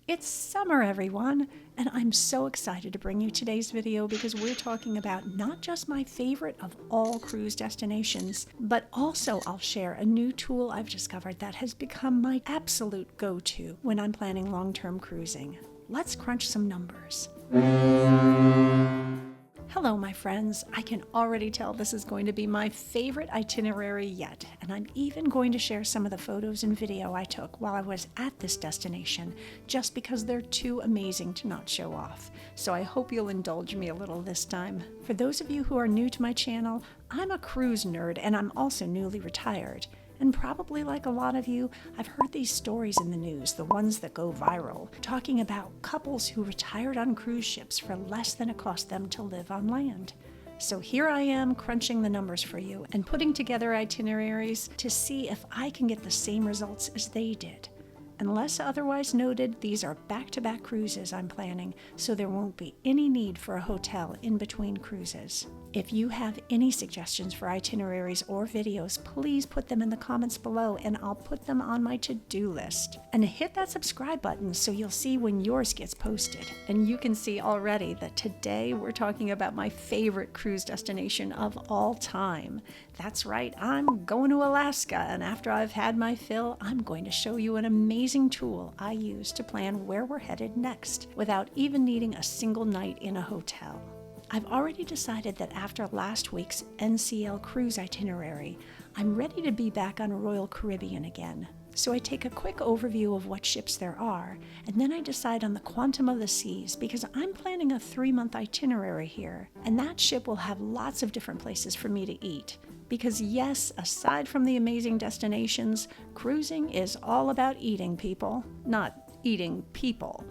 It's summer, everyone, and I'm so excited to bring you today's video because we're talking about not just my favorite of all cruise destinations, but also I'll share a new tool I've discovered that has become my absolute go-to when I'm planning long-term cruising. Let's crunch some numbers. Hello, my friends. I can already tell this is going to be my favorite itinerary yet, and I'm even going to share some of the photos and video I took while I was at this destination, just because they're too amazing to not show off. So I hope you'll indulge me a little this time. For those of you who are new to my channel, I'm a cruise nerd and I'm also newly retired. And probably like a lot of you, I've heard these stories in the news, the ones that go viral, talking about couples who retired on cruise ships for less than it cost them to live on land. So here I am crunching the numbers for you and putting together itineraries to see if I can get the same results as they did. Unless otherwise noted, these are back-to-back cruises I'm planning, so there won't be any need for a hotel in between cruises. If you have any suggestions for itineraries or videos, please put them in the comments below and I'll put them on my to-do list. And hit that subscribe button so you'll see when yours gets posted. And you can see already that today we're talking about my favorite cruise destination of all time. That's right, I'm going to Alaska, and after I've had my fill, I'm going to show you an amazing tool I use to plan where we're headed next without even needing a single night in a hotel. I've already decided that after last week's NCL cruise itinerary, I'm ready to be back on Royal Caribbean again. So I take a quick overview of what ships there are, and then I decide on the Quantum of the Seas because I'm planning a 3-month itinerary here, and that ship will have lots of different places for me to eat. Because yes, aside from the amazing destinations, cruising is all about eating, people. Not eating people.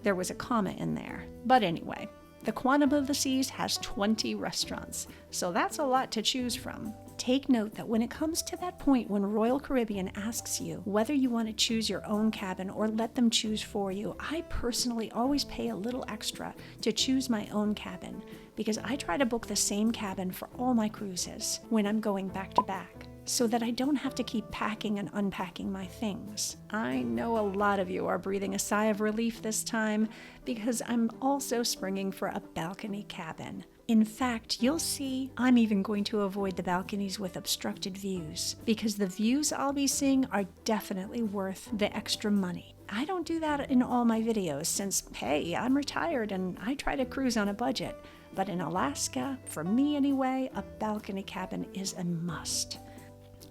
There was a comma in there. But anyway, the Quantum of the Seas has 20 restaurants, so that's a lot to choose from. Take note that when it comes to that point when Royal Caribbean asks you whether you want to choose your own cabin or let them choose for you, I personally always pay a little extra to choose my own cabin because I try to book the same cabin for all my cruises when I'm going back to back, so that I don't have to keep packing and unpacking my things. I know a lot of you are breathing a sigh of relief this time because I'm also springing for a balcony cabin. In fact, you'll see I'm even going to avoid the balconies with obstructed views because the views I'll be seeing are definitely worth the extra money. I don't do that in all my videos since, hey, I'm retired and I try to cruise on a budget. But in Alaska, for me anyway, a balcony cabin is a must.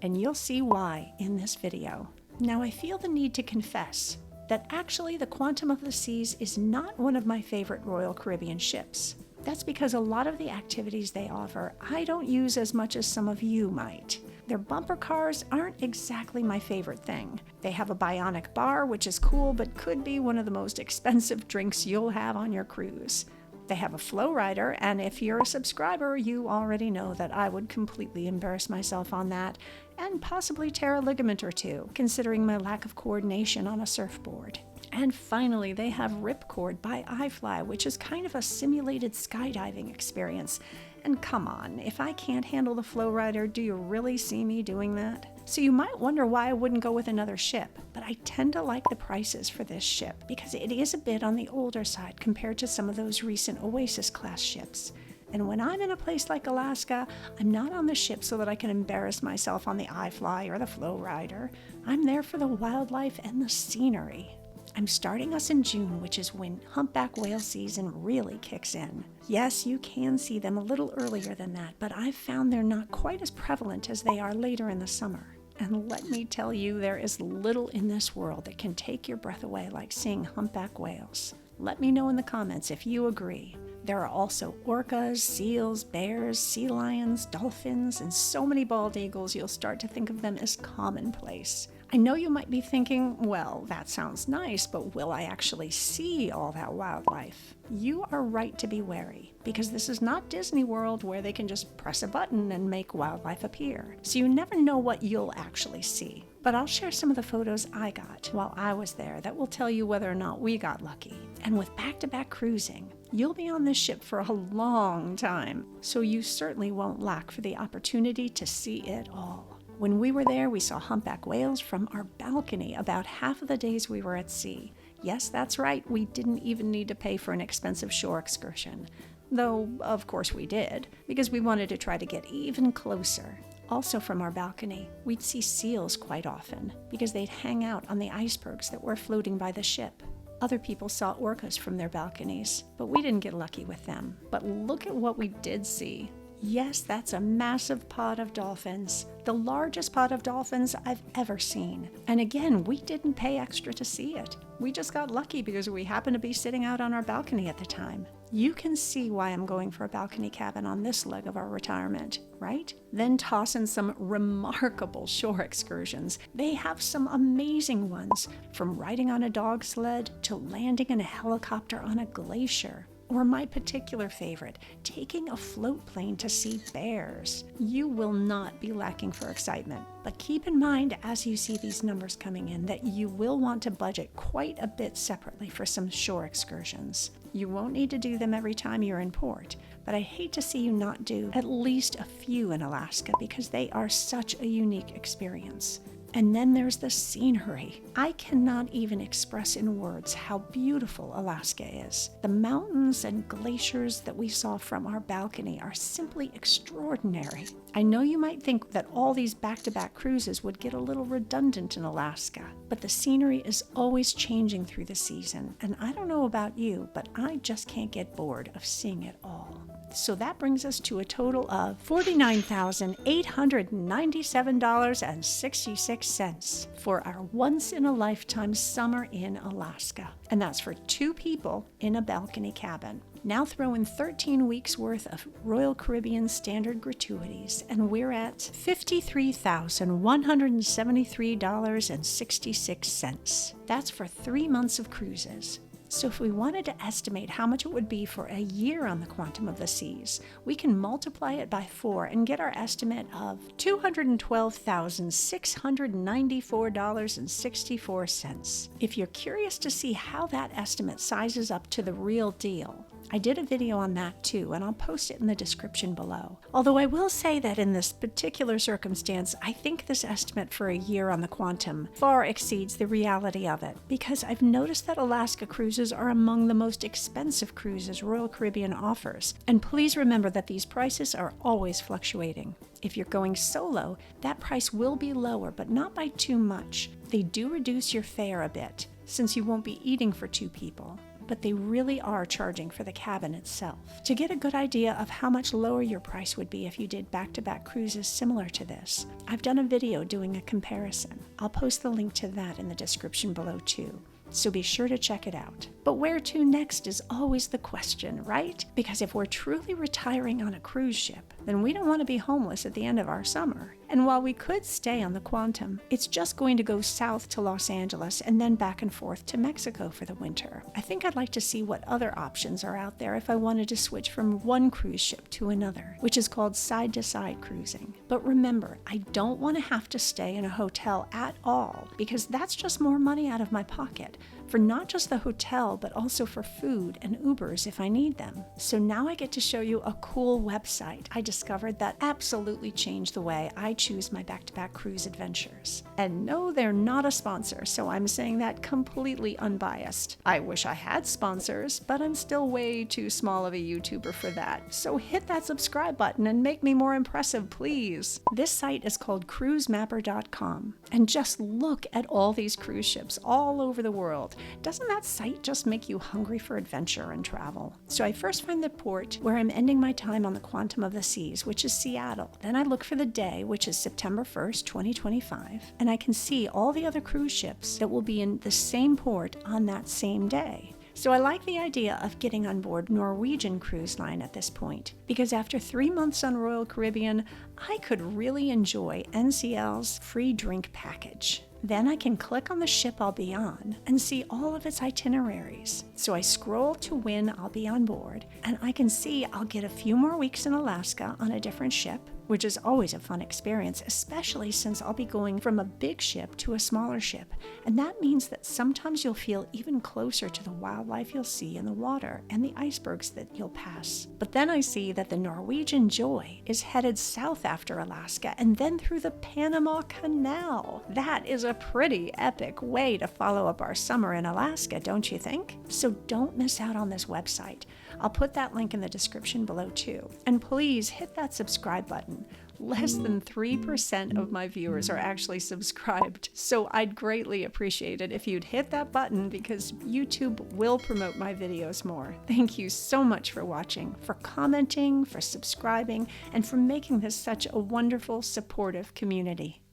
And you'll see why in this video. Now I feel the need to confess that actually the Quantum of the Seas is not one of my favorite Royal Caribbean ships. That's because a lot of the activities they offer I don't use as much as some of you might. Their bumper cars aren't exactly my favorite thing. They have a bionic bar, which is cool, but could be one of the most expensive drinks you'll have on your cruise. They have a flow rider, and if you're a subscriber, you already know that I would completely embarrass myself on that and possibly tear a ligament or two, considering my lack of coordination on a surfboard. And finally, they have Ripcord by iFly, which is kind of a simulated skydiving experience. And come on, if I can't handle the flow rider, do you really see me doing that? So you might wonder why I wouldn't go with another ship, but I tend to like the prices for this ship because it is a bit on the older side compared to some of those recent Oasis class ships. And when I'm in a place like Alaska, I'm not on the ship so that I can embarrass myself on the iFly or the flow rider. I'm there for the wildlife and the scenery. I'm starting us in June, which is when humpback whale season really kicks in. Yes, you can see them a little earlier than that, but I've found they're not quite as prevalent as they are later in the summer. And let me tell you, there is little in this world that can take your breath away like seeing humpback whales. Let me know in the comments if you agree. There are also orcas, seals, bears, sea lions, dolphins, and so many bald eagles you'll start to think of them as commonplace. I know you might be thinking, well, that sounds nice, but will I actually see all that wildlife? You are right to be wary, because this is not Disney World where they can just press a button and make wildlife appear. So you never know what you'll actually see. But I'll share some of the photos I got while I was there that will tell you whether or not we got lucky. And with back-to-back cruising, you'll be on this ship for a long time, so you certainly won't lack for the opportunity to see it all. When we were there, we saw humpback whales from our balcony about half of the days we were at sea. Yes, that's right, we didn't even need to pay for an expensive shore excursion. Though, of course we did, because we wanted to try to get even closer. Also from our balcony, we'd see seals quite often, because they'd hang out on the icebergs that were floating by the ship. Other people saw orcas from their balconies, but we didn't get lucky with them. But look at what we did see. Yes, that's a massive pod of dolphins, the largest pod of dolphins I've ever seen. And again, we didn't pay extra to see it. We just got lucky because we happened to be sitting out on our balcony at the time. You can see why I'm going for a balcony cabin on this leg of our retirement, right? Then toss in some remarkable shore excursions. They have some amazing ones, from riding on a dog sled to landing in a helicopter on a glacier. Or my particular favorite, taking a float plane to see bears. You will not be lacking for excitement, but keep in mind as you see these numbers coming in that you will want to budget quite a bit separately for some shore excursions. You won't need to do them every time you're in port, but I hate to see you not do at least a few in Alaska because they are such a unique experience. And then there's the scenery. I cannot even express in words how beautiful Alaska is. The mountains and glaciers that we saw from our balcony are simply extraordinary. I know you might think that all these back-to-back cruises would get a little redundant in Alaska, but the scenery is always changing through the season, and I don't know about you, but I just can't get bored of seeing it all. So that brings us to a total of $49,897.66 for our once-in-a-lifetime summer in Alaska. And that's for 2 people in a balcony cabin. Now throw in 13 weeks worth of Royal Caribbean standard gratuities, and we're at $53,173.66. That's for 3 months of cruises. So if we wanted to estimate how much it would be for a year on the Quantum of the Seas, we can multiply it by 4 and get our estimate of $212,694.64. If you're curious to see how that estimate sizes up to the real deal, I did a video on that too, and I'll post it in the description below. Although I will say that in this particular circumstance, I think this estimate for a year on the Quantum far exceeds the reality of it, because I've noticed that Alaska cruises are among the most expensive cruises Royal Caribbean offers. And please remember that these prices are always fluctuating. If you're going solo, that price will be lower, but not by too much. They do reduce your fare a bit, since you won't be eating for 2 people. But they really are charging for the cabin itself. To get a good idea of how much lower your price would be if you did back-to-back cruises similar to this, I've done a video doing a comparison. I'll post the link to that in the description below too, so be sure to check it out. But where to next is always the question, right? Because if we're truly retiring on a cruise ship, then we don't want to be homeless at the end of our summer. And while we could stay on the Quantum, it's just going to go south to Los Angeles and then back and forth to Mexico for the winter. I think I'd like to see what other options are out there if I wanted to switch from one cruise ship to another, which is called side-to-side cruising. But remember, I don't want to have to stay in a hotel at all, because that's just more money out of my pocket, for not just the hotel, but also for food and Ubers if I need them. So now I get to show you a cool website I discovered that absolutely changed the way I choose my back-to-back cruise adventures. And no, they're not a sponsor, so I'm saying that completely unbiased. I wish I had sponsors, but I'm still way too small of a YouTuber for that. So hit that subscribe button and make me more impressive, please. This site is called cruisemapper.com, and just look at all these cruise ships all over the world. Doesn't that site just make you hungry for adventure and travel? So I first find the port where I'm ending my time on the Quantum of the Seas, which is Seattle. Then I look for the day, which is September 1st, 2025, and I can see all the other cruise ships that will be in the same port on that same day. So I like the idea of getting on board Norwegian Cruise Line at this point, because after 3 months on Royal Caribbean, I could really enjoy NCL's free drink package. Then I can click on the ship I'll be on and see all of its itineraries. So I scroll to when I'll be on board, and I can see I'll get a few more weeks in Alaska on a different ship, which is always a fun experience, especially since I'll be going from a big ship to a smaller ship. And that means that sometimes you'll feel even closer to the wildlife you'll see in the water and the icebergs that you'll pass. But then I see that the Norwegian Joy is headed south after Alaska and then through the Panama Canal. That is a pretty epic way to follow up our summer in Alaska, don't you think? So don't miss out on this website. I'll put that link in the description below too. And please hit that subscribe button. Less than 3% of my viewers are actually subscribed, so I'd greatly appreciate it if you'd hit that button because YouTube will promote my videos more. Thank you so much for watching, for commenting, for subscribing, and for making this such a wonderful, supportive community.